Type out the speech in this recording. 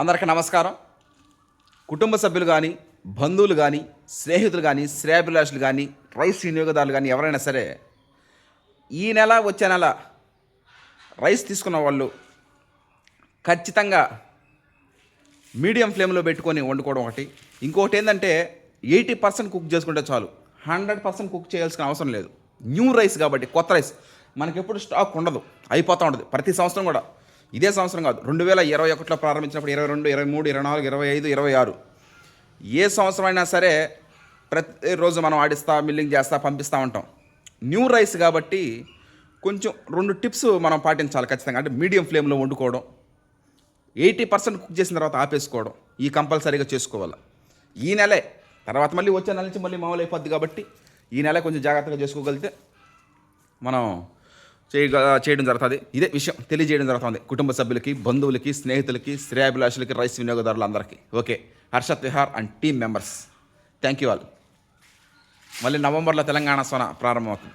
అందరికీ నమస్కారం. కుటుంబ సభ్యులు కానీ, బంధువులు కానీ, స్నేహితులు కానీ, శ్రేయోభిలాషులు కానీ, రైస్ వినియోగదారులు కానీ ఎవరైనా సరే ఈ నెల వచ్చే నెల రైస్ తీసుకున్న వాళ్ళు ఖచ్చితంగా మీడియం ఫ్లేమ్లో పెట్టుకొని వండుకోవడం ఒకటి. ఇంకొకటి ఏంటంటే 80% కుక్ చేసుకుంటే చాలు, 100% కుక్ చేయాల్సిన అవసరం లేదు. న్యూ రైస్ కాబట్టి, కొత్త రైస్ మనకి ఎప్పుడు స్టాక్ ఉండదు, అయిపోతూ ఉంటుంది ప్రతి సంవత్సరం కూడా. ఇదే సంవత్సరం కాదు, 2021లో ప్రారంభించినప్పుడు 22, 23, 24, 25, 26 ఏ సంవత్సరం అయినా సరే ప్రతిరోజు మనం ఆడిస్తా, మిల్లింగ్ చేస్తా, పంపిస్తూ ఉంటాం. న్యూ రైస్ కాబట్టి కొంచెం 2 టిప్స్ మనం పాటించాలి ఖచ్చితంగా. అంటే మీడియం ఫ్లేమ్లో వండుకోవడం, 80% కుక్ చేసిన తర్వాత ఆపేసుకోవడం, ఈ కంపల్సరీగా చేసుకోవాలి. ఈ నెలే, తర్వాత మళ్ళీ వచ్చే నెల నుంచి మళ్ళీ మామూలు అయిపోద్ది కాబట్టి ఈ నెల కొంచెం జాగ్రత్తగా చేసుకోగలిగితే మనం చేయడం జరుగుతుంది. ఇదే విషయం తెలియజేయడం జరుగుతుంది కుటుంబ సభ్యులకి, బంధువులకి, స్నేహితులకి, శ్రేయాభిలాషులకి, రైస్ వినియోగదారులందరికీ. Okay, Harshat Vihar and team members, thank you all. మళ్ళీ నవంబర్లో తెలంగాణ సోన ప్రారంభమవుతుంది.